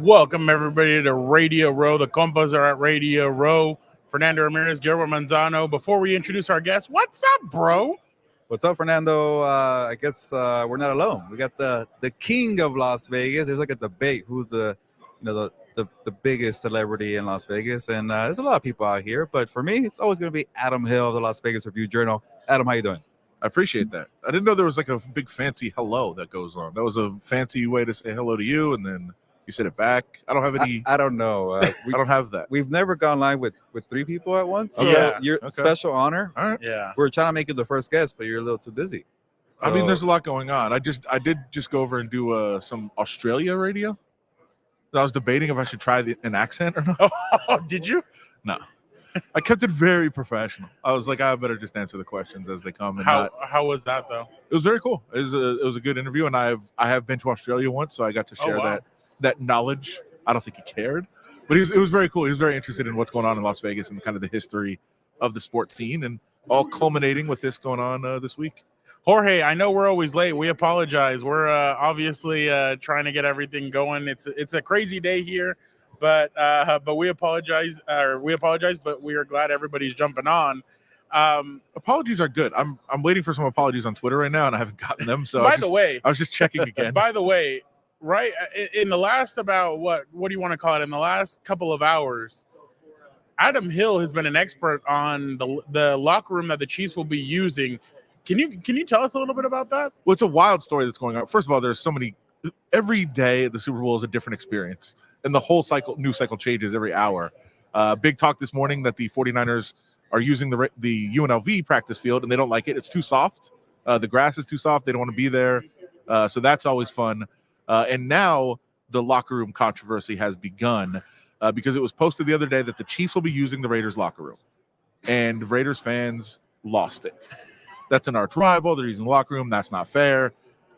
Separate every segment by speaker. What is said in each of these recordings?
Speaker 1: Welcome everybody to Radio Row. The Compas are at Radio Row. Fernando Ramirez, Gilberto Manzano. Before we introduce our guest, what's up, bro?
Speaker 2: What's up, Fernando? I guess we're not alone. We got the king of Las Vegas. There's like a debate who's the biggest celebrity in Las Vegas, and there's a lot of people out here. But for me, it's always going to be Adam Hill of the Las Vegas Review Journal. Adam, how you doing?
Speaker 3: I appreciate that. I didn't know there was like a big fancy hello that goes on. That was a fancy way to say hello to you, and then you said it back. I don't have any.
Speaker 2: I don't know.
Speaker 3: I don't have that.
Speaker 2: We've never gone live with three people at once. So
Speaker 1: Yeah.
Speaker 2: you're
Speaker 3: Okay.
Speaker 2: special honor.
Speaker 3: All right.
Speaker 1: Yeah.
Speaker 2: We're trying to make you the first guest, but you're a little too busy.
Speaker 3: I mean,
Speaker 2: So-
Speaker 3: there's a lot going on. I did just go over and do some Australia radio. I was debating if I should try an accent or not.
Speaker 1: Oh, did you?
Speaker 3: No. I kept it very professional. I was like, I better just answer the questions as they come. And
Speaker 1: How was that though?
Speaker 3: it was very cool. It was a good interview, and I have been to Australia once, so I got to share
Speaker 1: wow.
Speaker 3: that knowledge. I don't think he cared, but it was very cool. He was very interested in what's going on in Las Vegas and kind of the history of the sports scene, and all culminating with this going on this week.
Speaker 1: Jorge, I know we're always late. We apologize. We're obviously trying to get everything going. It's a crazy day here, but we apologize. But we are glad everybody's jumping on.
Speaker 3: Apologies are good. I'm waiting for some apologies on Twitter right now, and I haven't gotten them. So
Speaker 1: By the way,
Speaker 3: I was just checking again.
Speaker 1: by the way, right in the last about what do you want to call it? In the last couple of hours, Adam Hill has been an expert on the locker room that the Chiefs will be using. Can you tell us a little bit about that?
Speaker 3: Well, it's a wild story that's going on. First of all, there's so many. Every day at the Super Bowl is a different experience, and the whole news cycle changes every hour. Big talk this morning that the 49ers are using the UNLV practice field, and they don't like it. It's too soft. The grass is too soft. They don't want to be there. So that's always fun. And now the locker room controversy has begun because it was posted the other day that the Chiefs will be using the Raiders locker room, and Raiders fans lost it. That's an arch rival. They're using the locker room. That's not fair.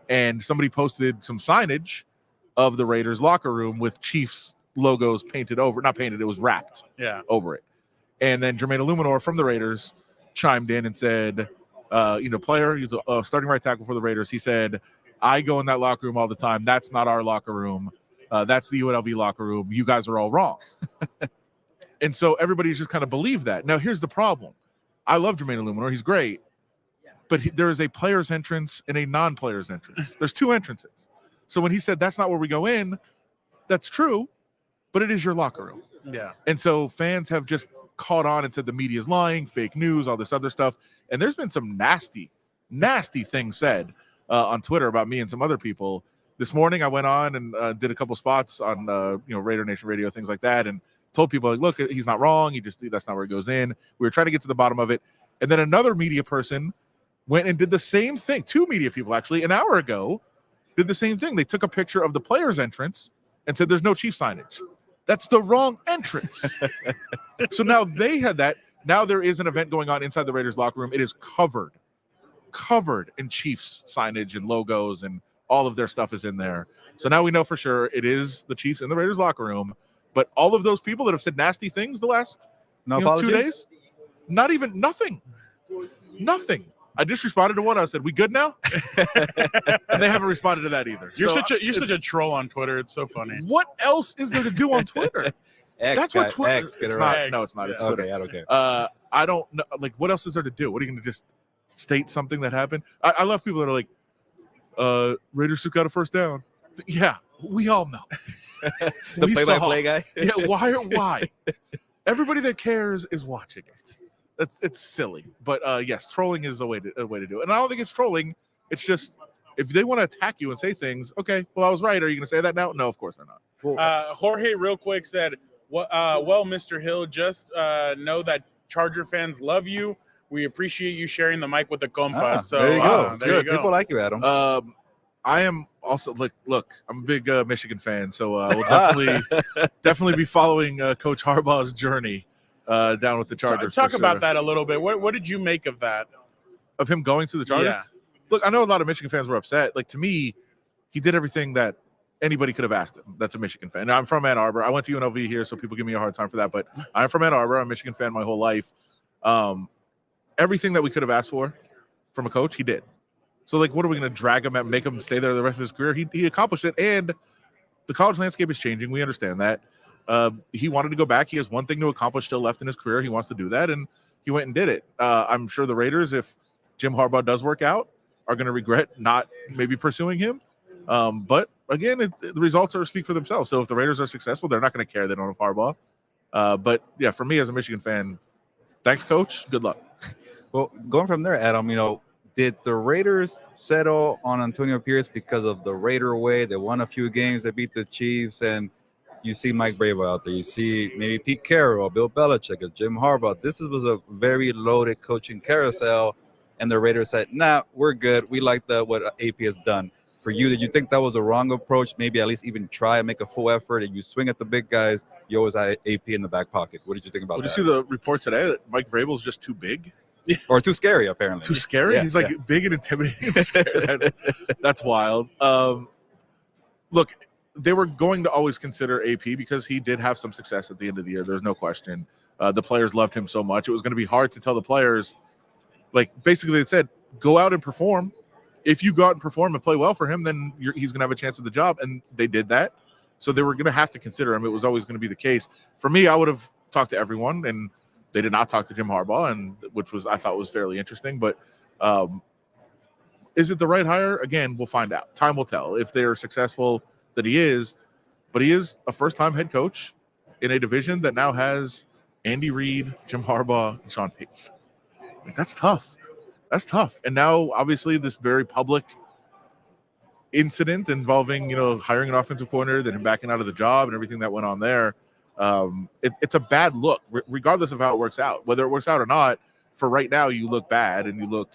Speaker 3: And somebody posted some signage of the Raiders locker room with Chiefs logos painted over. Not painted. It was wrapped over it. And then Jermaine Illuminor from the Raiders chimed in and said, player, he's a starting right tackle for the Raiders. He said, I go in that locker room all the time. That's not our locker room. That's the UNLV locker room. You guys are all wrong. And so everybody's just kind of believed that. Now, here's the problem. I love Jermaine Illuminor. He's great. But there is a player's entrance and a non-player's entrance. There's two entrances. So when he said that's not where we go in, that's true, but it is your locker room.
Speaker 1: Yeah.
Speaker 3: And so fans have just caught on and said the media's lying, fake news, all this other stuff. And there's been some nasty, nasty things said on Twitter about me and some other people. This morning I went on and did a couple spots on Raider Nation Radio, things like that, and told people, like, look, he's not wrong. That's not where it goes in. We were trying to get to the bottom of it. And then another media person went and did the same thing. Two media people, actually, an hour ago, did the same thing. They took a picture of the player's entrance and said there's no Chief signage. That's the wrong entrance. So now they had that. Now there is an event going on inside the Raiders locker room. It is covered in Chiefs signage and logos, and all of their stuff is in there. So now we know for sure it is the Chiefs in the Raiders locker room. But all of those people that have said nasty things the last 2 days, not even nothing. I just responded to one. I said, "We good now?" And they haven't responded to that either.
Speaker 1: You're such a troll on Twitter. It's so funny.
Speaker 3: What else is there to do on Twitter?
Speaker 2: That's
Speaker 3: what Twitter.
Speaker 2: X, get
Speaker 3: It's
Speaker 2: it
Speaker 3: not.
Speaker 2: right.
Speaker 3: No, it's not.
Speaker 1: Yeah.
Speaker 3: It's Twitter.
Speaker 2: Okay, I don't care.
Speaker 3: I don't know. Like, what else is there to do? What are you going to just state something that happened? I love people that are like, Raiders took out a first down. Yeah, we all know.
Speaker 2: The
Speaker 3: We
Speaker 2: play-by-play guy.
Speaker 3: Yeah, why? Everybody that cares is watching it. It's silly, but yes, trolling is a way to do it. And I don't think it's trolling. It's just if they want to attack you and say things, okay, well, I was right. Are you going to say that now? No, of course they're not.
Speaker 1: Jorge, real quick, said, well, Mr. Hill, just know that Charger fans love you. We appreciate you sharing the mic with the Compas. So
Speaker 2: there you go.
Speaker 1: there you go.
Speaker 2: People like you, Adam.
Speaker 3: I am also look. I'm a big Michigan fan, so we'll definitely be following Coach Harbaugh's journey down with the Chargers.
Speaker 1: Talk about that a little bit. What did you make of that?
Speaker 3: Of him going to the Chargers?
Speaker 1: Yeah.
Speaker 3: Look, I know a lot of Michigan fans were upset. Like, to me, he did everything that anybody could have asked him. That's a Michigan fan. Now, I'm from Ann Arbor. I went to UNLV here, so people give me a hard time for that. But I'm from Ann Arbor. I'm a Michigan fan my whole life. Everything that we could have asked for from a coach, he did. So, like, what are we going to drag him and make him stay there the rest of his career? He accomplished it. And the college landscape is changing. We understand that. He wanted to go back. He has one thing to accomplish still left in his career. He wants to do that, and he went and did it. I'm sure the Raiders, if Jim Harbaugh does work out, are going to regret not maybe pursuing him. But again, the results speak for themselves. So if the Raiders are successful, they're not going to care they don't have Harbaugh. But yeah, for me as a Michigan fan, thanks, coach. Good luck.
Speaker 2: Well, going from there, Adam, did the Raiders settle on Antonio Pierce because of the Raider way? They won a few games, they beat the Chiefs, and you see Mike Vrabel out there. You see maybe Pete Carroll, Bill Belichick, or Jim Harbaugh. This was a very loaded coaching carousel, and the Raiders said, nah, we're good. We like what AP has done. For you, did you think that was a wrong approach? Maybe at least even try and make a full effort, and you swing at the big guys, you always have AP in the back pocket. What did you think about that?
Speaker 3: Did you see the report today that Mike Vrabel is just too big?
Speaker 2: Or too scary, apparently.
Speaker 3: Too scary?
Speaker 2: Yeah,
Speaker 3: He's like big and intimidating and scary. That's wild. Look, they were going to always consider AP because he did have some success at the end of the year. There's no question. The players loved him so much. It was going to be hard to tell the players, basically they said, go out and perform. If you go out and perform and play well for him, then he's going to have a chance at the job. And they did that. So they were going to have to consider him. It was always going to be the case. For me, I would have talked to everyone, and they did not talk to Jim Harbaugh, and I thought was fairly interesting. But is it the right hire? Again, we'll find out. Time will tell if they're successful. That he is, but he is a first-time head coach in a division that now has Andy Reid, Jim Harbaugh, and Sean Payton. That's tough. That's tough. And now, obviously, this very public incident involving, hiring an offensive coordinator, then him backing out of the job and everything that went on there. It's a bad look, regardless of how it works out. Whether it works out or not, for right now, you look bad and you look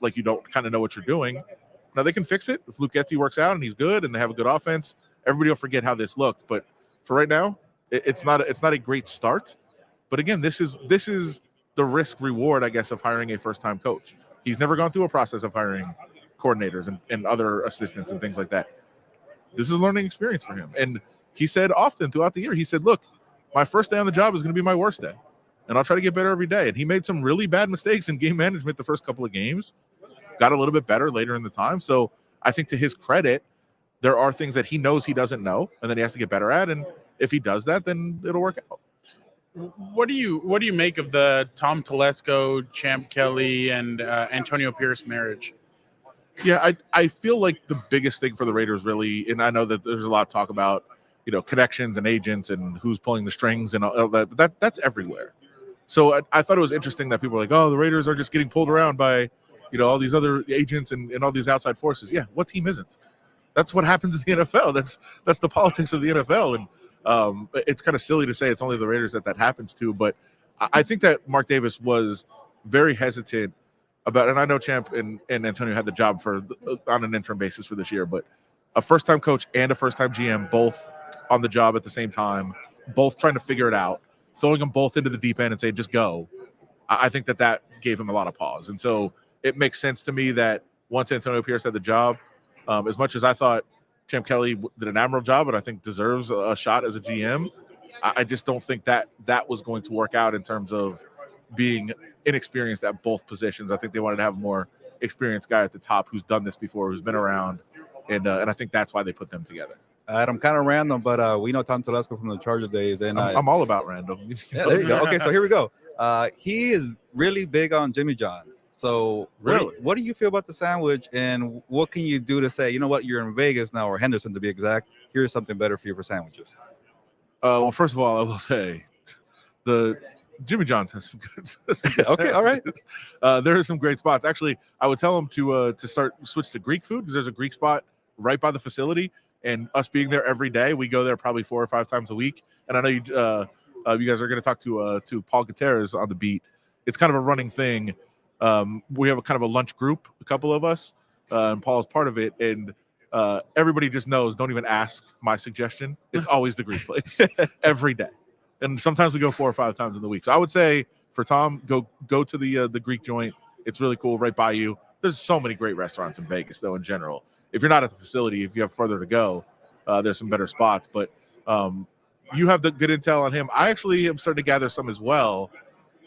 Speaker 3: like you don't kind of know what you're doing. Now, they can fix it. If Luke Getsy works out and he's good and they have a good offense, everybody will forget how this looked. But for right now, it's not a great start. But again, this is the risk reward, I guess, of hiring a first-time coach. He's never gone through a process of hiring coordinators and other assistants and things like that. This is a learning experience for him. And he said often throughout the year, he said, look, my first day on the job is going to be my worst day. And I'll try to get better every day. And he made some really bad mistakes in game management the first couple of games. Got a little bit better later in the time. So I think to his credit, there are things that he knows he doesn't know and then he has to get better at. And if he does that, then it'll work out.
Speaker 1: What do you make of the Tom Telesco, Champ Kelly, and Antonio Pierce marriage?
Speaker 3: Yeah, I feel like the biggest thing for the Raiders really, and I know that there's a lot of talk about, connections and agents and who's pulling the strings and all that, but that's everywhere. So I thought it was interesting that people were like, oh, the Raiders are just getting pulled around by all these other agents and all these outside forces. Yeah, what team isn't? That's what happens in the NFL. That's the politics of the NFL. And it's kind of silly to say it's only the Raiders that happens to. But I think that Mark Davis was very hesitant about, and I know Champ and Antonio had the job on an interim basis for this year, but a first-time coach and a first-time GM, both on the job at the same time, both trying to figure it out, throwing them both into the deep end and saying, just go. I think that gave him a lot of pause. And so it makes sense to me that once Antonio Pierce had the job, as much as I thought Champ Kelly did an admirable job and I think deserves a shot as a GM, I just don't think that was going to work out in terms of being inexperienced at both positions. I think they wanted to have a more experienced guy at the top who's done this before, who's been around, and I think that's why they put them together.
Speaker 2: Adam, kind of random, but we know Tom Telesco from the Chargers days. And
Speaker 3: I'm all about random.
Speaker 2: Yeah, there you go. Okay, so here we go. He is really big on Jimmy John's. So
Speaker 3: really,
Speaker 2: what do you feel about the sandwich, and what can you do to say, you know what, you're in Vegas now, or Henderson to be exact, here's something better for you for sandwiches?
Speaker 3: Well, first of all, I will say the Jimmy John's has some good
Speaker 2: okay, all right.
Speaker 3: There are some great spots. Actually, I would tell them to switch to Greek food because there's a Greek spot right by the facility. And us being there every day, we go there probably 4 or 5 times a week. And I know you guys are going to talk to Paul Gutierrez on the beat. It's kind of a running thing. We have a kind of a lunch group, a couple of us, and Paul is part of it. And everybody just knows, don't even ask my suggestion. It's always the Greek place every day. And sometimes we go 4 or 5 times in the week. So I would say for Tom, go to the Greek joint. It's really cool right by you. There's so many great restaurants in Vegas, though, in general. If you're not at the facility, if you have further to go, there's some better spots. But you have the good intel on him. I actually am starting to gather some as well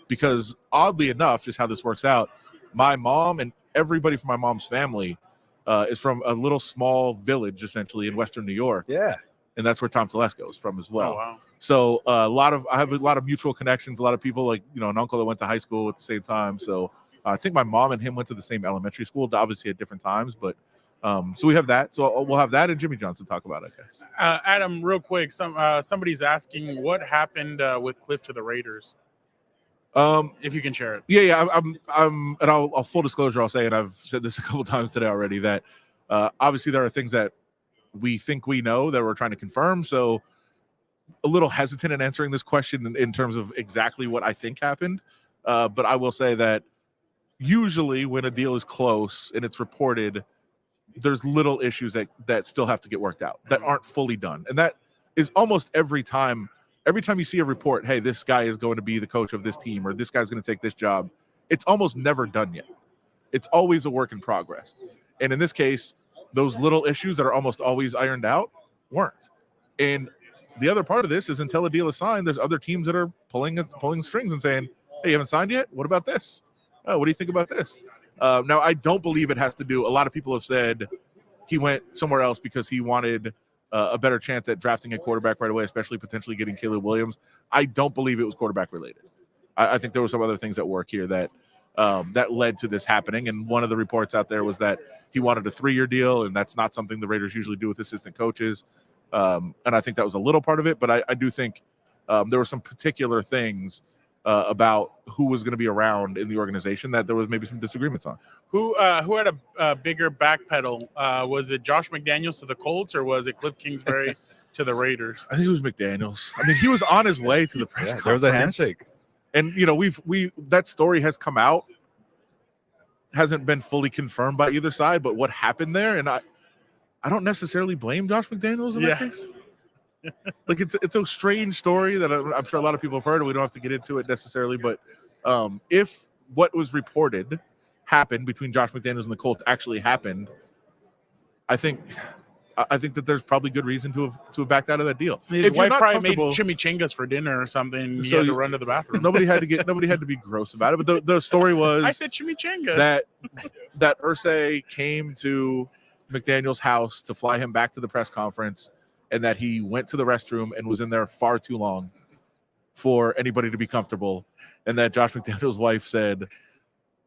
Speaker 3: because, oddly enough, just how this works out, my mom and everybody from my mom's family is from a little small village, essentially in Western New York.
Speaker 2: Yeah.
Speaker 3: And that's where Tom Telesco is from as well.
Speaker 1: Oh, wow.
Speaker 3: So I have a lot of mutual connections. A lot of people, like, an uncle that went to high school at the same time. So I think my mom and him went to the same elementary school, obviously at different times. But so we have that. So we'll have that and Jimmy Johnson talk about it, guys.
Speaker 1: Adam, real quick, somebody's asking what happened with Cliff to the Raiders. If you can share it.
Speaker 3: Yeah. I'm, and I'll full disclosure, I'll say, and I've said this a couple times today already, that obviously there are things that we think we know that we're trying to confirm. So a little hesitant in answering this question in terms of exactly what I think happened. But I will say that usually when a deal is close and it's reported, there's little issues that still have to get worked out, that aren't fully done. And that is almost every time you see a report, hey, this guy is going to be the coach of this team, or this guy's going to take this job, it's almost never done yet. It's always a work in progress. And in this case, those little issues that are almost always ironed out weren't. And the other part of this is, until a deal is signed, there's other teams that are pulling strings and saying, hey, you haven't signed yet? What about this? Oh, what do you think about this? Now, I don't believe it has to do, a lot of people have said he went somewhere else because he wanted a better chance at drafting a quarterback right away, especially potentially getting Caleb Williams. I don't believe it was quarterback related. I think there were some other things at work here that led to this happening. And one of the reports out there was that he wanted a 3-year deal, and that's not something the Raiders usually do with assistant coaches. And I think that was a little part of it, but I do think there were some particular things about who was going to be around in the organization that there was maybe some disagreements on.
Speaker 1: Who had a bigger backpedal? Was it Josh McDaniels to the Colts, or was it Cliff Kingsbury to the Raiders?
Speaker 3: I think it was McDaniels. I mean, he was on his way to the press conference.
Speaker 2: There was a handshake.
Speaker 3: And, that story has come out, hasn't been fully confirmed by either side, but what happened there, and I don't necessarily blame Josh McDaniels in that case. Like, it's a strange story that I'm sure a lot of people have heard, and we don't have to get into it necessarily, but if what was reported happened between Josh McDaniels and the Colts actually happened, I think that there's probably good reason to have backed out of that deal.
Speaker 1: His wife probably made chimichangas for dinner or something. He had to run to the bathroom.
Speaker 3: Nobody had to be gross about it. But the story was,
Speaker 1: I said chimichangas.
Speaker 3: That Irsay came to McDaniels' house to fly him back to the press conference, and that he went to the restroom and was in there far too long for anybody to be comfortable, and that Josh McDaniels' wife said,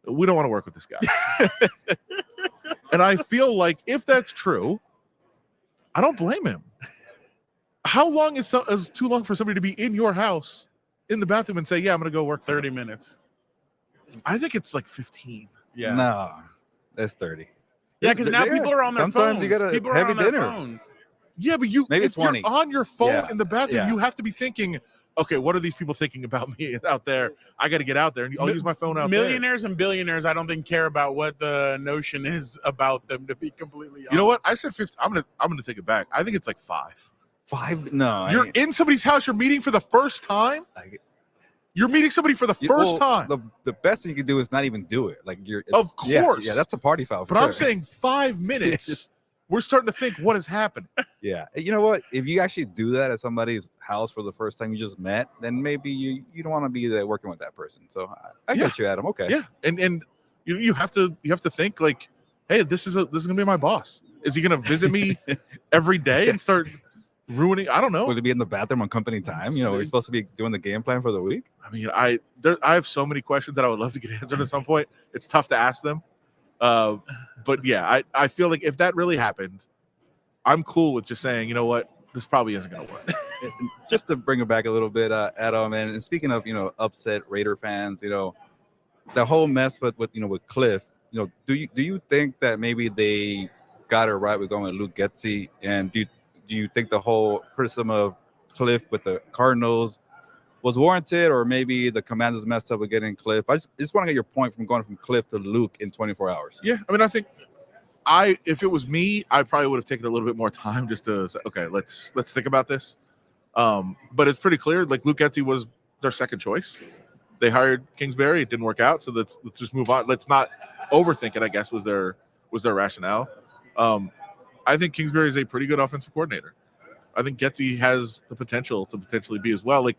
Speaker 3: we don't want to work with this guy. And I feel like if that's true, I don't blame him. How long is too long for somebody to be in your house in the bathroom and say, yeah, I'm going to go work
Speaker 1: 30 minutes?
Speaker 3: I think it's like 15.
Speaker 2: Yeah. No, that's 30.
Speaker 1: Yeah, because now people are on their phones.
Speaker 2: Sometimes you got a heavy dinner.
Speaker 1: Phones.
Speaker 3: Yeah, but
Speaker 2: maybe
Speaker 3: if
Speaker 2: 20.
Speaker 3: You're on your phone in the bathroom, you have to be thinking, okay, what are these people thinking about me out there? I got to get out there, and I'll use my phone out there.
Speaker 1: Millionaires and billionaires, I don't think, care about what the notion is about them, to be completely honest.
Speaker 3: You know what? I said 50. I'm gonna take it back. I think it's like 5.
Speaker 2: 5? No.
Speaker 3: You're in somebody's house. You're meeting for the first time. You're meeting somebody for the first time.
Speaker 2: The best thing you can do is not even do it. Like
Speaker 3: of course.
Speaker 2: Yeah, that's a party foul.
Speaker 3: But I'm saying 5 minutes. We're starting to think, what has happened?
Speaker 2: Yeah. You know what? If you actually do that at somebody's house for the first time you just met, then maybe you don't want to be there working with that person. So I get you, Adam. Okay.
Speaker 3: Yeah. And you have to think like, hey, this is gonna be my boss. Is he gonna visit me every day and start ruining? I don't know.
Speaker 2: Would it be in the bathroom on company time? We're supposed to be doing the game plan for the week.
Speaker 3: I mean, I have so many questions that I would love to get answered at some point. It's tough to ask them. But yeah, I feel like if that really happened, I'm cool with just saying, you know what, this probably isn't going to work.
Speaker 2: Just to bring it back a little bit, Adam, and speaking of, upset Raider fans, the whole mess with Cliff, do you think that maybe they got it right with going with Luke Getsy? And do you think the whole criticism of Cliff with the Cardinals was warranted, or maybe the Commanders messed up with getting Cliff? I just want to get your point from going from Cliff to Luke in 24 hours.
Speaker 3: Yeah, I mean, I think if it was me, I probably would have taken a little bit more time just to say, okay, let's think about this. But it's pretty clear, like, Luke Getsy was their second choice. They hired Kingsbury, it didn't work out, so let's just move on. Let's not overthink it, I guess, was their rationale. I think Kingsbury is a pretty good offensive coordinator. I think Getsy has the potential to potentially be as well. Like,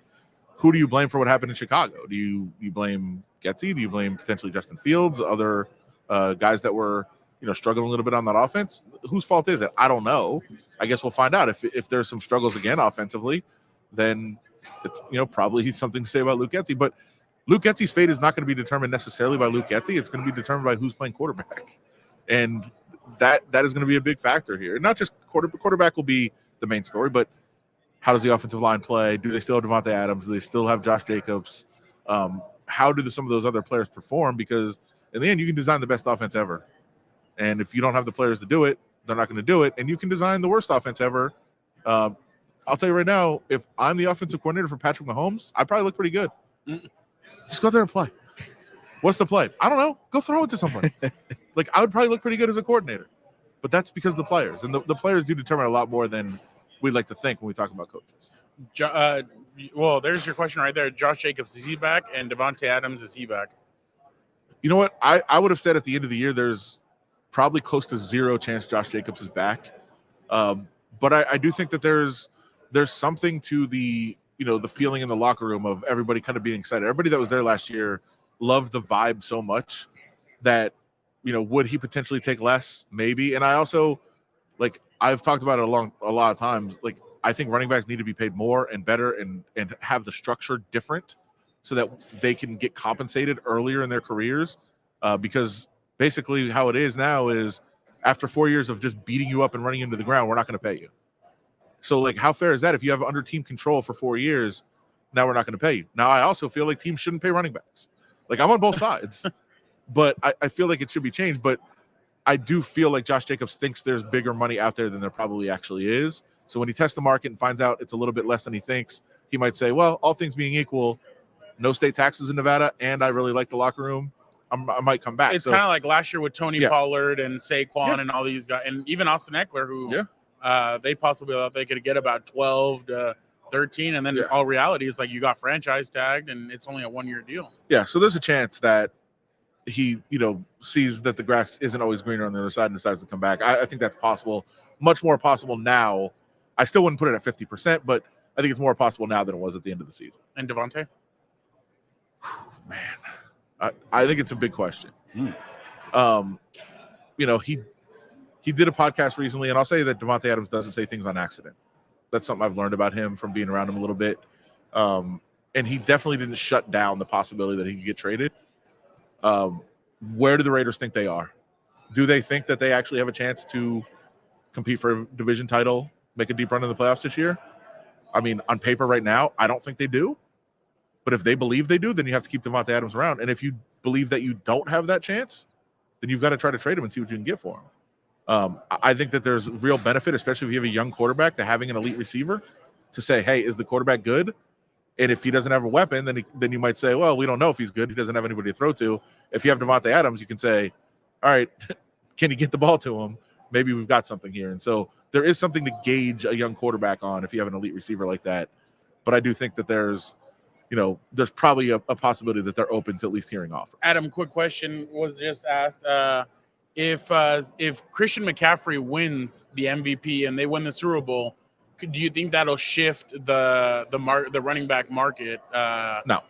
Speaker 3: who do you blame for what happened in Chicago? Do you blame Getsy? Do you blame potentially Justin Fields, other guys that were struggling a little bit on that offense. Whose fault is it? I don't know. I guess we'll find out. If there's some struggles again offensively, then it's probably something to say about Luke Getsy. But Luke Getsy's fate is not going to be determined necessarily by Luke Getsy. It's going to be determined by who's playing quarterback, and that is going to be a big factor here. Not just quarterback will be the main story, but how does the offensive line play? Do they still have Devontae Adams? Do they still have Josh Jacobs? How do some of those other players perform? Because in the end, you can design the best offense ever. And if you don't have the players to do it, they're not going to do it. And you can design the worst offense ever. I'll tell you right now, if I'm the offensive coordinator for Patrick Mahomes, I probably look pretty good. Just go there and play. What's the play? I don't know. Go throw it to somebody. I would probably look pretty good as a coordinator. But that's because of the players. And the players do determine a lot more than we'd like to think when we talk about coaches.
Speaker 1: Well, there's your question right there. Josh Jacobs, is he back? And Devontae Adams, is he back?
Speaker 3: You know what? I would have said at the end of the year, there's probably close to zero chance Josh Jacobs is back. But I do think that there's something to the feeling in the locker room of everybody kind of being excited. Everybody that was there last year loved the vibe so much that, would he potentially take less? Maybe. And I also, I've talked about it a lot of times. I think running backs need to be paid more and better and have the structure different so that they can get compensated earlier in their careers. Because basically how it is now is after 4 years of just beating you up and running into the ground, we're not going to pay you. So how fair is that? If you have under team control for 4 years, now we're not going to pay you. Now, I also feel like teams shouldn't pay running backs. I'm on both sides, but I feel like it should be changed. But I do feel like Josh Jacobs thinks there's bigger money out there than there probably actually is. So when he tests the market and finds out it's a little bit less than he thinks, he might say, well, all things being equal, no state taxes in Nevada, and I really like the locker room, I might come back.
Speaker 1: It's kind of like last year with Tony Pollard and Saquon and all these guys, and even Austin Eckler, who they possibly thought they could get about 12 to 13, and then all reality is you got franchise tagged, and it's only a 1-year deal. Yeah,
Speaker 3: so there's a chance that he, sees that the grass isn't always greener on the other side and decides to come back. I think that's possible, much more possible now. I still wouldn't put it at 50%, but I think it's more possible now than it was at the end of the season.
Speaker 1: And Devontae?
Speaker 3: Man, I think it's a big question. He did a podcast recently, and I'll say that Devontae Adams doesn't say things on accident. That's something I've learned about him from being around him a little bit. And he definitely didn't shut down the possibility that he could get traded. Where do the Raiders think they are? Do they think that they actually have a chance to compete for a division title, make a deep run in the playoffs this year? I mean, on paper right now, I don't think they do. But if they believe they do, then you have to keep Devontae Adams around. And if you believe that you don't have that chance, then you've got to try to trade him and see what you can get for him. I think that there's real benefit, especially if you have a young quarterback, to having an elite receiver to say, hey, is the quarterback good? And if he doesn't have a weapon, then you might say, well, we don't know if he's good. He doesn't have anybody to throw to. If you have Devontae Adams, you can say, all right, can you get the ball to him? Maybe we've got something here. And so there is something to gauge a young quarterback on if you have an elite receiver like that. But I do think that there's probably a possibility that they're open to at least hearing offers.
Speaker 1: Adam, quick question was just asked. If Christian McCaffrey wins the MVP and they win the Super Bowl, do you think that'll shift the running back market?
Speaker 3: No.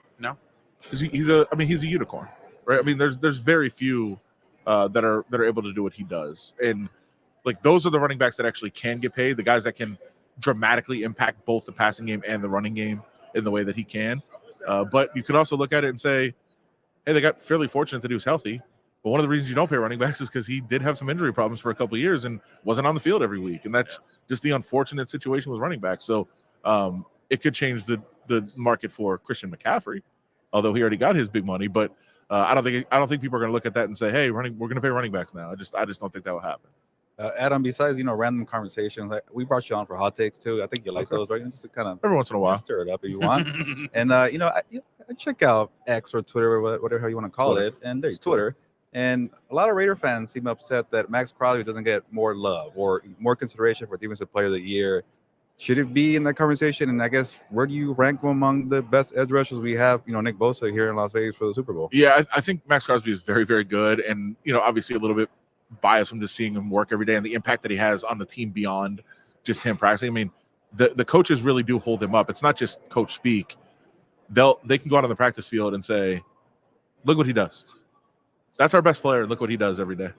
Speaker 3: He's a unicorn, right? I mean, there's very few that are able to do what he does, and those are the running backs that actually can get paid. The guys that can dramatically impact both the passing game and the running game in the way that he can. But you could also look at it and say, hey, they got fairly fortunate that he was healthy. But one of the reasons you don't pay running backs is because he did have some injury problems for a couple of years and wasn't on the field every week. And that's just the unfortunate situation with running backs. So it could change the market for Christian McCaffrey, although he already got his big money. But I don't think people are going to look at that and say, hey, we're going to pay running backs now. I just don't think that will happen.
Speaker 2: Adam, besides random conversations, we brought you on for hot takes too. I think you like those, right? Just to kind of
Speaker 3: every once in a while
Speaker 2: stir it up if you want. And I check out X or Twitter or whatever you want to call it, and there's Twitter. And a lot of Raider fans seem upset that Max Crosby doesn't get more love or more consideration for Defensive Player of the Year. Should it be in that conversation? And I guess where do you rank him among the best edge rushers we have? Nick Bosa here in Las Vegas for the Super Bowl.
Speaker 3: Yeah, I think Max Crosby is very, very good, and obviously a little bit biased from just seeing him work every day and the impact that he has on the team beyond just him practicing. I mean, the coaches really do hold him up. It's not just coach speak. They can go out on the practice field and say, look what he does. That's our best player. Look what he does every day.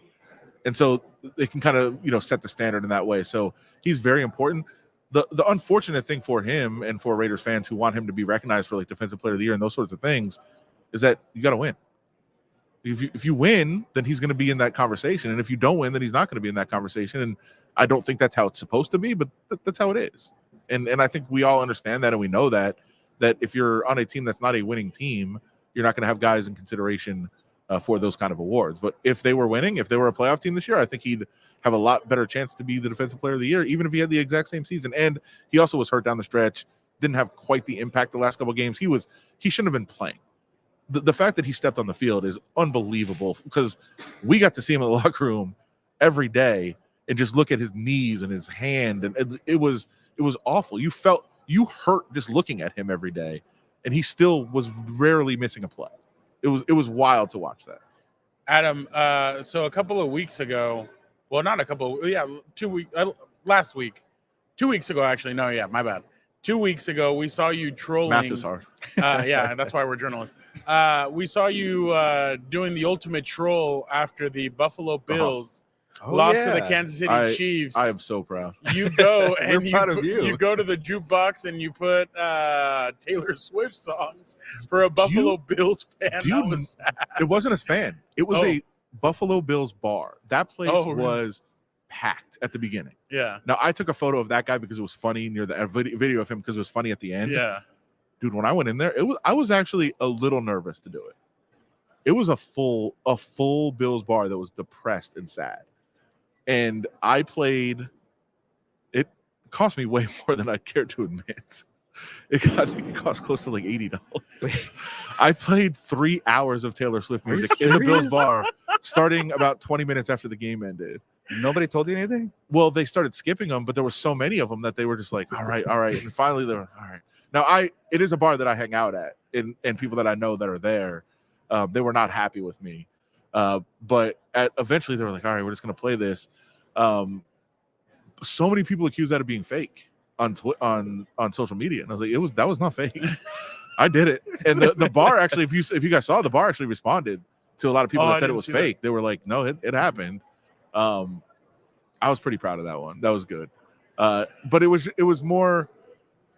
Speaker 3: And so they can kind of, set the standard in that way. So he's very important. The unfortunate thing for him and for Raiders fans who want him to be recognized for like defensive player of the year and those sorts of things is that you got to win. If you win, then he's going to be in that conversation. And if you don't win, then he's not going to be in that conversation. And I don't think that's how it's supposed to be, but that's how it is. And I think we all understand that, and we know that if you're on a team that's not a winning team, you're not going to have guys in consideration for those kind of awards. But if they were winning, if they were a playoff team this year, I think he'd have a lot better chance to be the defensive player of the year, even if he had the exact same season. And he also was hurt down the stretch, didn't have quite the impact the last couple of games. He shouldn't have been playing. The fact that he stepped on the field is unbelievable because we got to see him in the locker room every day and just look at his knees and his hand. And it was awful. You hurt just looking at him every day. And he still was rarely missing a play. It was wild to watch that.
Speaker 1: Adam, so a couple of weeks ago, well, not a couple, 2 weeks, last week, 2 weeks ago, actually. No, yeah, my bad. 2 weeks ago, we saw you trolling.
Speaker 3: Math is hard.
Speaker 1: Yeah, that's why we're journalists. We saw you doing the ultimate troll after the Buffalo Bills lost to the Kansas City Chiefs.
Speaker 3: I am so proud.
Speaker 1: You go and
Speaker 2: you
Speaker 1: go to the jukebox and you put Taylor Swift songs for a Buffalo Bills fan.
Speaker 3: Dude, it wasn't a fan. It was a Buffalo Bills bar. That place was packed at the beginning.
Speaker 1: Yeah.
Speaker 3: Now, I took a photo of that guy because it was funny near the video of him because it was funny at the end.
Speaker 1: Yeah.
Speaker 3: Dude, when I went in there, I was actually a little nervous to do it. It was a full Bills bar that was depressed and sad. And I played. It cost me way more than I cared to admit. I think it cost close to like $80. I played 3 hours of Taylor Swift music in the Bills bar, starting about 20 minutes after the game ended.
Speaker 2: Nobody told you anything?
Speaker 3: Well, they started skipping them, but there were so many of them that they were just like, all right. And finally they were, all right. Now, it is a bar that I hang out at, and people that I know that are there, they were not happy with me. But eventually they were like, all right, we're just going to play this. So many people accused that of being fake on social media. And I was like, that was not fake. I did it. And the bar actually, if you guys saw, the bar actually responded to a lot of people that said it was fake. They were like, no, it happened. I was pretty proud of that one. That was good. But it was more,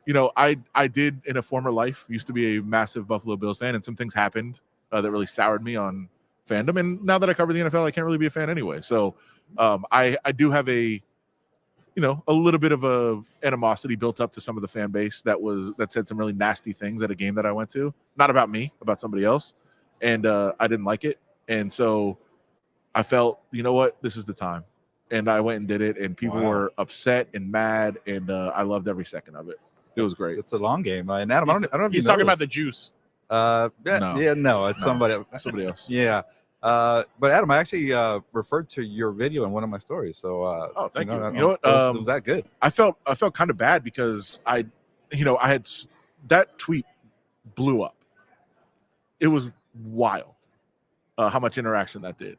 Speaker 3: I did in a former life used to be a massive Buffalo Bills fan, and some things happened that really soured me on fandom. And now that I cover the NFL, I can't really be a fan anyway. So I do have a little bit of a animosity built up to some of the fan base that said some really nasty things at a game that I went to, not about me, about somebody else. And I didn't like it. And so I felt, you know what, this is the time. And I went and did it, and people were upset and mad, and I loved every second of it. It was great.
Speaker 2: It's a long game. And Adam, I don't know if
Speaker 1: he's talking about the juice.
Speaker 2: No, it's somebody
Speaker 3: else.
Speaker 2: Yeah. But Adam, I actually referred to your video in one of my stories. So
Speaker 3: thank you.
Speaker 2: You
Speaker 3: know what?
Speaker 2: It was that good.
Speaker 3: I felt kind of bad because I had that tweet blew up. It was wild how much interaction that did.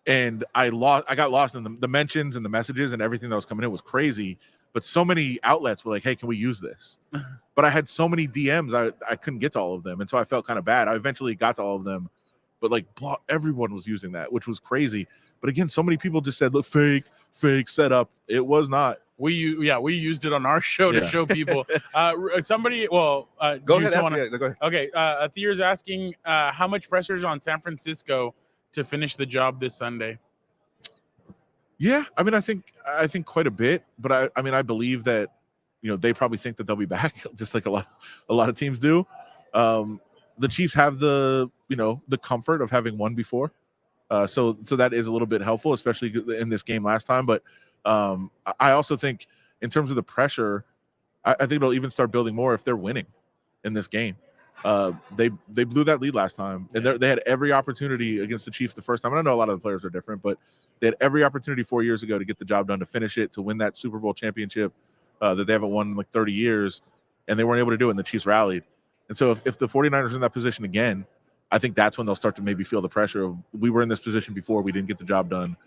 Speaker 3: And I got lost in the mentions and the messages and everything that was coming in was crazy. But so many outlets were like, hey, can we use this? But I had so many DMs, I couldn't get to all of them. And so I felt kind of bad. I eventually got to all of them. But everyone was using that, which was crazy. But again, so many people just said, look, fake setup. It was not.
Speaker 1: We used it on our show to show people. Somebody, go ahead.
Speaker 2: Go ahead.
Speaker 1: Okay, Thea's asking how much pressure is on San Francisco to finish the job this Sunday.
Speaker 3: Yeah, I mean, I think quite a bit, but I believe that they probably think that they'll be back, just like a lot of teams do. The Chiefs have the comfort of having won before, so that is a little bit helpful, especially in this game last time. But I also think in terms of the pressure, I think it'll even start building more if they're winning in this game. They blew that lead last time, and they had every opportunity against the Chiefs the first time. And I know a lot of the players are different, but they had every opportunity 4 years ago to get the job done, to finish it, to win that Super Bowl championship that they haven't won in like 30 years, and they weren't able to do it, and the Chiefs rallied. And so if the 49ers are in that position again, I think that's when they'll start to maybe feel the pressure of, we were in this position before, we didn't get the job done.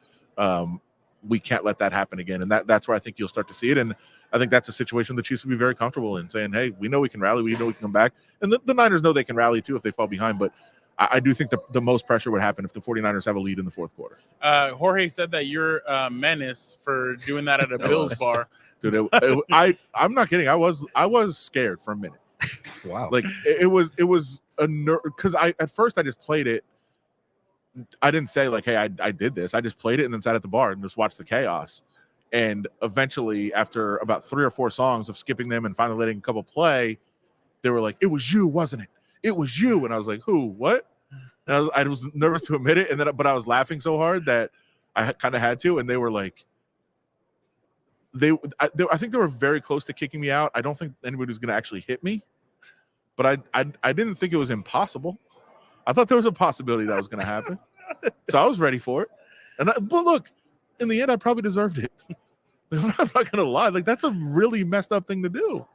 Speaker 3: We can't let that happen again. And that's where I think you'll start to see it. And I think that's a situation the Chiefs will be very comfortable in, saying, hey, we know we can rally. We know we can come back. And the Niners know they can rally too if they fall behind. But I do think the most pressure would happen if the 49ers have a lead in the fourth quarter.
Speaker 1: Jorge said that you're a menace for doing that at a Bills bar.
Speaker 3: Dude, I'm not kidding. I was scared for a minute.
Speaker 2: Wow.
Speaker 3: Like it was a nerve, because at first I just played it. I didn't say like, hey, I did this. I just played it and then sat at the bar and just watched the chaos. And eventually, after about 3 or 4 songs of skipping them and finally letting a couple play, they were like, "It was you, wasn't it? It was you." And I was like, "Who? What?" And I was nervous to admit it, but I was laughing so hard that I kind of had to. And they were like, I think they were very close to kicking me out. I don't think anybody was going to actually hit me, but I didn't think it was impossible. I thought there was a possibility that was going to happen, so I was ready for it. But look, in the end, I probably deserved it. I'm not going to lie. Like, that's a really messed up thing to do,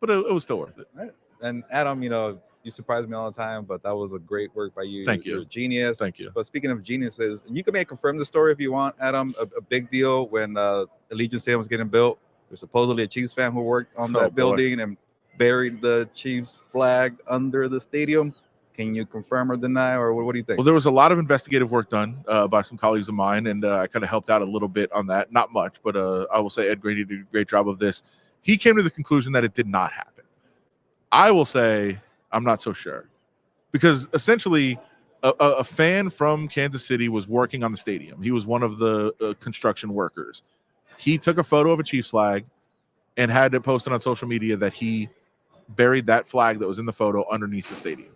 Speaker 3: but it was still worth it.
Speaker 2: Right. And Adam, you surprise me all the time, but that was a great work by you.
Speaker 3: Thank you.
Speaker 2: You're a genius.
Speaker 3: Thank you.
Speaker 2: But speaking of geniuses, and you can confirm the story if you want, Adam. A big deal when Allegiant Stadium was getting built. There's supposedly a Chiefs fan who worked on that building and buried the Chiefs flag under the stadium. Can you confirm or deny, or what do you think?
Speaker 3: Well, there was a lot of investigative work done by some colleagues of mine, and I kind of helped out a little bit on that. Not much, but I will say Ed Grady did a great job of this. He came to the conclusion that it did not happen. I will say I'm not so sure, because essentially a fan from Kansas City was working on the stadium. He was one of the construction workers. He took a photo of a Chiefs flag and had it posted on social media that he buried that flag that was in the photo underneath the stadium.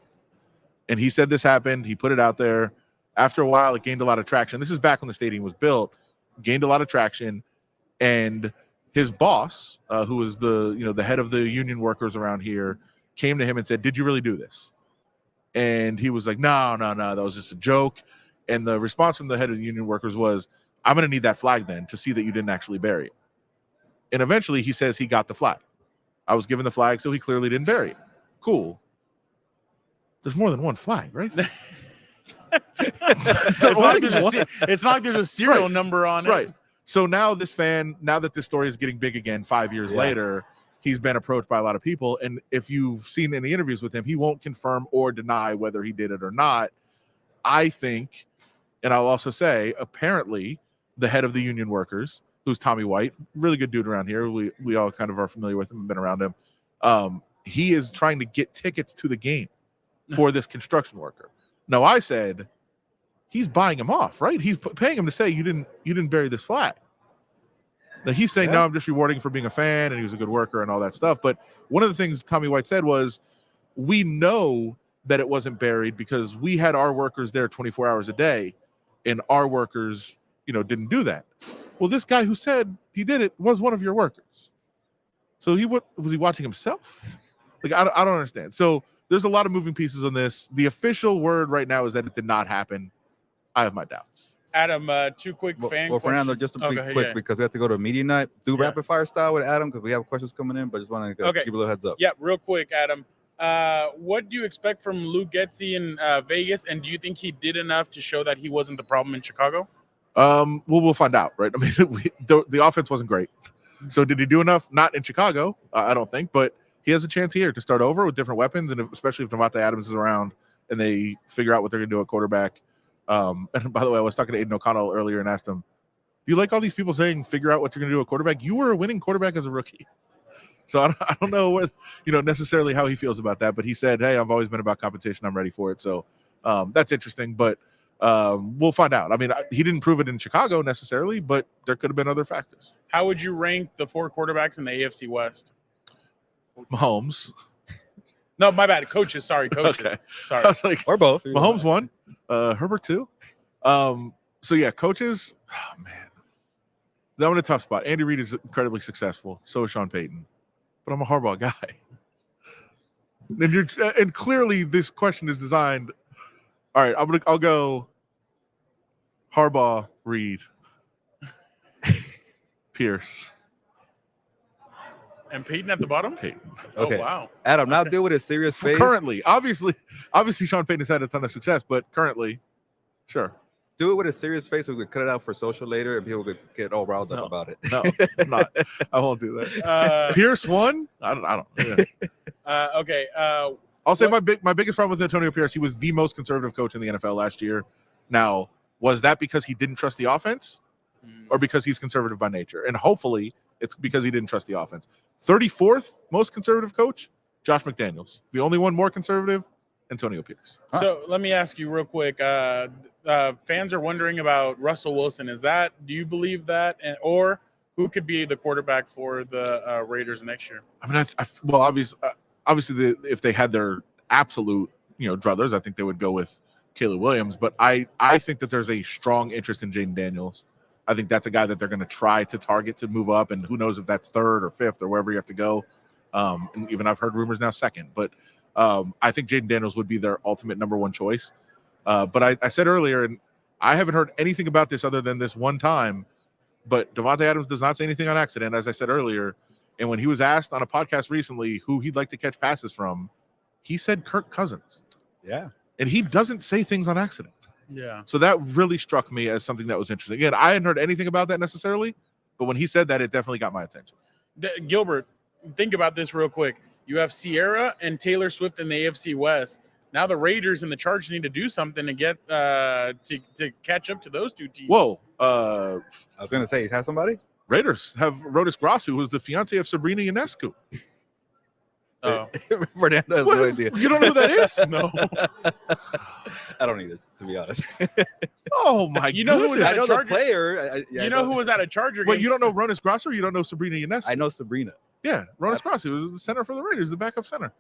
Speaker 3: And he said this happened. He put it out there. After a while, it gained a lot of traction. This is back when the stadium was built, gained a lot of traction. And his boss, who was the head of the union workers around here, came to him and said, "Did you really do this?" And he was like, no, that was just a joke. And the response from the head of the union workers was, "I'm going to need that flag then to see that you didn't actually bury it." And eventually he says he got the flag. I was given the flag, so he clearly didn't bury it. Cool. There's more than one flag, right?
Speaker 1: It's not like there's a serial number on it.
Speaker 3: Right. So now that this story is getting big again 5 years later, he's been approached by a lot of people. And if you've seen any interviews with him, he won't confirm or deny whether he did it or not. I think, and I'll also say, apparently the head of the union workers, who's Tommy White, really good dude around here. We all kind of are familiar with him and been around him. He is trying to get tickets to the game for this construction worker. Now, I said, he's buying him off, right? He's paying him to say you didn't bury this flag. Now he's saying, no, I'm just rewarding him for being a fan and he was a good worker and all that stuff. But one of the things Tommy White said was, we know that it wasn't buried because we had our workers there 24 hours a day, and our workers, didn't do that. Well, this guy who said he did it was one of your workers. So was he watching himself? Like, I don't understand. So there's a lot of moving pieces on this. The official word right now is that it did not happen. I have my doubts.
Speaker 1: Adam, 2 quick fan questions.
Speaker 2: Fernando, just to be quick, because we have to go to a media night. Do rapid fire style with Adam, because we have questions coming in, but just want to give a little heads up.
Speaker 1: Yeah, real quick, Adam. What do you expect from Luke Getsy in Vegas, and do you think he did enough to show that he wasn't the problem in Chicago?
Speaker 3: Well, we'll find out, right? I mean, the offense wasn't great. So did he do enough? Not in Chicago, I don't think, but he has a chance here to start over with different weapons, and especially if Devontae Adams is around and they figure out what they're going to do at quarterback. And by the way, I was talking to Aiden O'Connell earlier and asked him, do you like all these people saying figure out what you're going to do at quarterback? You were a winning quarterback as a rookie. So I don't know what, necessarily how he feels about that, but he said, hey, I've always been about competition. I'm ready for it. So that's interesting, but we'll find out. I mean, he didn't prove it in Chicago necessarily, but there could have been other factors.
Speaker 1: How would you rank the 4 quarterbacks in the AFC West?
Speaker 3: Mahomes.
Speaker 1: No, my bad. Coaches. Sorry, coaches.
Speaker 3: Okay.
Speaker 1: Sorry.
Speaker 3: I was like,
Speaker 2: or both.
Speaker 3: Mahomes 1, Herbert 2. So yeah, coaches. Oh man, that one a tough spot. Andy Reid is incredibly successful. So is Sean Payton, but I'm a Harbaugh guy. And clearly this question is designed. All right, I'll go Harbaugh, Reid, Pierce.
Speaker 1: And Peyton at the bottom?
Speaker 3: Peyton.
Speaker 2: Okay.
Speaker 1: Oh, wow.
Speaker 2: Adam, now deal with a serious face.
Speaker 3: Currently, obviously Sean Payton has had a ton of success, but currently, sure.
Speaker 2: Do it with a serious face. We could cut it out for social later, and people could get all riled up about it.
Speaker 3: No, I'm not. I won't do that. Pierce 1? I don't. Yeah.
Speaker 1: Okay.
Speaker 3: I'll say my biggest problem with Antonio Pierce, he was the most conservative coach in the NFL last year. Now, was that because he didn't trust the offense or because he's conservative by nature? And hopefully it's because he didn't trust the offense. 34th most conservative coach, Josh McDaniels. The only one more conservative, Antonio Pierce.
Speaker 1: So let me ask you real quick. Fans are wondering about Russell Wilson. Do you believe that? Or who could be the quarterback for the Raiders next year?
Speaker 3: I mean, well, obviously if they had their absolute, druthers, I think they would go with Caleb Williams. But I think that there's a strong interest in Jaden Daniels. I think that's a guy that they're going to try to target to move up, and who knows if that's third or fifth or wherever you have to go. And even I've heard rumors now second, but I think Jaden Daniels would be their ultimate number one choice. But I said earlier, and I haven't heard anything about this other than this one time, but Devontae Adams does not say anything on accident, as I said earlier. And when he was asked on a podcast recently who he'd like to catch passes from, he said Kirk Cousins.
Speaker 2: Yeah.
Speaker 3: And he doesn't say things on accident.
Speaker 1: Yeah.
Speaker 3: So that really struck me as something that was interesting. Again, I hadn't heard anything about that necessarily, but when he said that, it definitely got my attention.
Speaker 1: Gilbert, think about this real quick. You have Sierra and Taylor Swift in the AFC West. Now the Raiders and the Chargers need to do something to get to catch up to those two teams.
Speaker 3: Whoa.
Speaker 2: I was going to say, have somebody?
Speaker 3: Raiders have Rodis Grasu, who's the fiance of Sabrina Ionescu.
Speaker 1: Oh.
Speaker 2: Fernando has no idea.
Speaker 3: You don't know who that is?
Speaker 1: No.
Speaker 2: I don't either, to be honest.
Speaker 3: Oh, my
Speaker 1: You know who was
Speaker 3: goodness.
Speaker 1: at
Speaker 2: I know
Speaker 1: Charger-
Speaker 2: the player.
Speaker 1: You know who was at a Charger game?
Speaker 3: Wait, you don't know Rodis Grasu or you don't know Sabrina Ionescu?
Speaker 2: I know Sabrina.
Speaker 3: Yeah, Rodis Grasu was the center for the Raiders, the backup center.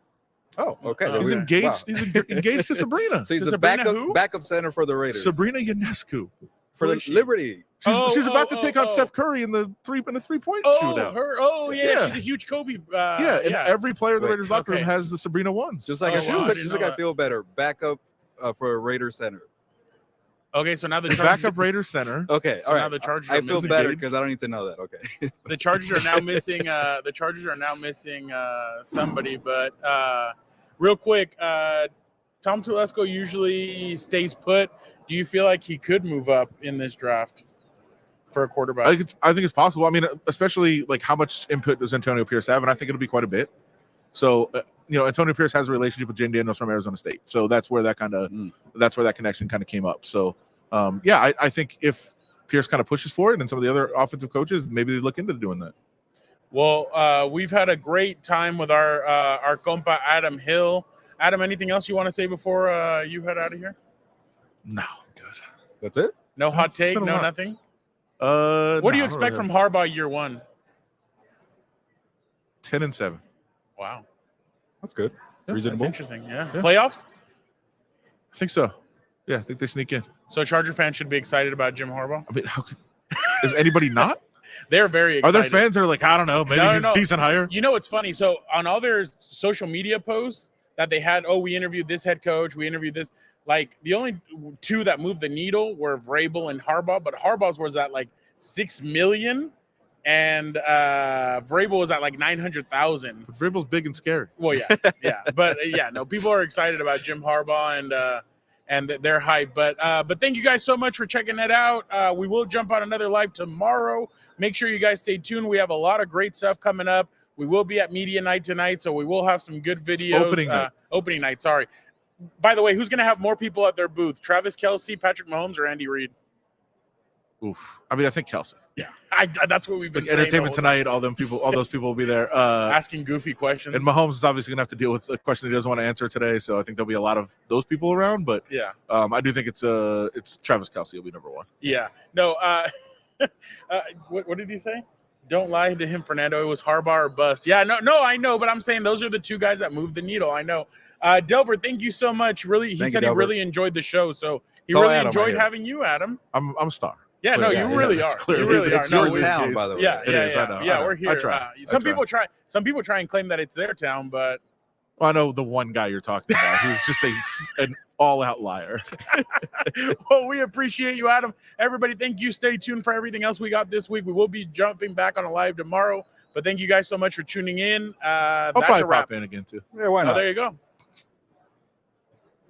Speaker 2: Oh, okay.
Speaker 1: Oh,
Speaker 2: there
Speaker 3: He's
Speaker 2: we go.
Speaker 3: engaged.
Speaker 2: Wow.
Speaker 3: He's engaged to Sabrina.
Speaker 2: So he's
Speaker 1: To
Speaker 2: the
Speaker 1: Sabrina who?
Speaker 2: backup center for the Raiders.
Speaker 3: Sabrina Ionescu.
Speaker 2: for
Speaker 1: Who
Speaker 2: the
Speaker 1: is she?
Speaker 2: Liberty.
Speaker 3: She's about to take on Steph Curry in the three-point shootout.
Speaker 1: Yeah, she's a huge Kobe.
Speaker 3: And every player in the
Speaker 2: Wait,
Speaker 3: Raiders locker room
Speaker 1: okay.
Speaker 3: has the Sabrina ones.
Speaker 2: Just like
Speaker 1: Oh,
Speaker 2: I
Speaker 1: wow, I didn't
Speaker 2: just
Speaker 1: know
Speaker 2: like I
Speaker 1: that.
Speaker 2: feel better. Backup for a Raider center.
Speaker 1: Okay, so now the Chargers,
Speaker 3: backup Raiders center.
Speaker 2: Okay,
Speaker 1: So
Speaker 2: all
Speaker 1: now
Speaker 2: right.
Speaker 1: the Chargers
Speaker 2: I
Speaker 1: are
Speaker 2: feel
Speaker 1: missing
Speaker 2: better
Speaker 3: Gage.
Speaker 2: because I don't need to know that. Okay.
Speaker 1: the Chargers are now missing. The Chargers are now missing somebody. But real quick, Tom Telesco usually stays put. Do you feel like he could move up in this draft for a quarterback?
Speaker 3: I think it's possible. I mean, especially like how much input does Antonio Pierce have, and I think it'll be quite a bit. So, Antonio Pierce has a relationship with Jaden Daniels from Arizona State, so that's where that connection kind of came up. So, I think if Pierce kind of pushes for it, and some of the other offensive coaches, maybe they look into doing that.
Speaker 1: Well, we've had a great time with our compa Adam Hill. Adam, anything else you want to say before you head out of here?
Speaker 3: No, good.
Speaker 2: That's it?
Speaker 1: No hot
Speaker 3: It's
Speaker 1: take,
Speaker 3: been a
Speaker 1: no
Speaker 3: lot.
Speaker 1: nothing.
Speaker 3: What
Speaker 1: do you expect from Harbaugh year one?
Speaker 3: 10-7?
Speaker 1: Wow,
Speaker 2: That's good.
Speaker 3: Yeah,
Speaker 1: that's
Speaker 2: Reasonable.
Speaker 1: interesting. Yeah.
Speaker 3: Yeah.
Speaker 1: Playoffs.
Speaker 3: I think so. Yeah, I think they sneak in.
Speaker 1: So Charger fans should be excited about Jim Harbaugh.
Speaker 3: I mean, how could is anybody not?
Speaker 1: They're very
Speaker 3: Are
Speaker 1: excited.
Speaker 3: there fans that are like, I don't know, maybe
Speaker 1: No,
Speaker 3: he's
Speaker 1: no.
Speaker 3: decent higher?
Speaker 1: You know, it's funny. So on all their social media posts that they had, we interviewed this head coach, we interviewed this. Like the only two that moved the needle were Vrabel and Harbaugh, but Harbaugh's was at like 6 million, and Vrabel was at like 900,000.
Speaker 3: But Vrabel's big and scary.
Speaker 1: Well, yeah, but no, people are excited about Jim Harbaugh and their hype. But thank you guys so much for checking it out. We will jump on another live tomorrow. Make sure you guys stay tuned. We have a lot of great stuff coming up. We will be at media night tonight, so we will have some good videos. Opening night. Sorry. By the way, who's going to have more people at their booth? Travis Kelce, Patrick Mahomes, or Andy Reid?
Speaker 3: Oof. I mean, I think Kelsey.
Speaker 1: Yeah, that's what we've been
Speaker 3: Like
Speaker 1: saying.
Speaker 3: Entertainment Tonight, all those people will be there.
Speaker 1: Asking goofy questions.
Speaker 3: And Mahomes is obviously gonna have to deal with a question he doesn't want to answer today, so I think there'll be a lot of those people around. But
Speaker 1: yeah.
Speaker 3: I do think it's Travis Kelce will be number one.
Speaker 1: Yeah. No. What did he say? Don't lie to him, Fernando. It was Harbaugh or bust. Yeah. No. I know, but I'm saying those are the two guys that moved the needle. I know. Delbert, thank you so much. Really, he said he really enjoyed the show, so he really enjoyed having you, Adam.
Speaker 3: I'm a star.
Speaker 1: Yeah. No, you really are. You really are.
Speaker 2: It's
Speaker 1: No,
Speaker 2: your town, by the way.
Speaker 1: Yeah.
Speaker 3: It is, I know.
Speaker 1: Yeah, we're here.
Speaker 3: I try.
Speaker 1: Some people try and claim that it's their town, but
Speaker 3: Well, I know the one guy you're talking about who's just an all-out liar.
Speaker 1: well, we appreciate you, Adam. Everybody, thank you. Stay tuned for everything else we got this week. We will be jumping back on a live tomorrow, but thank you guys so much for tuning in.
Speaker 3: I'll
Speaker 1: That's
Speaker 3: probably
Speaker 1: a wrap.
Speaker 3: pop in again too.
Speaker 2: Yeah, why
Speaker 1: Oh,
Speaker 2: not?
Speaker 1: there you go.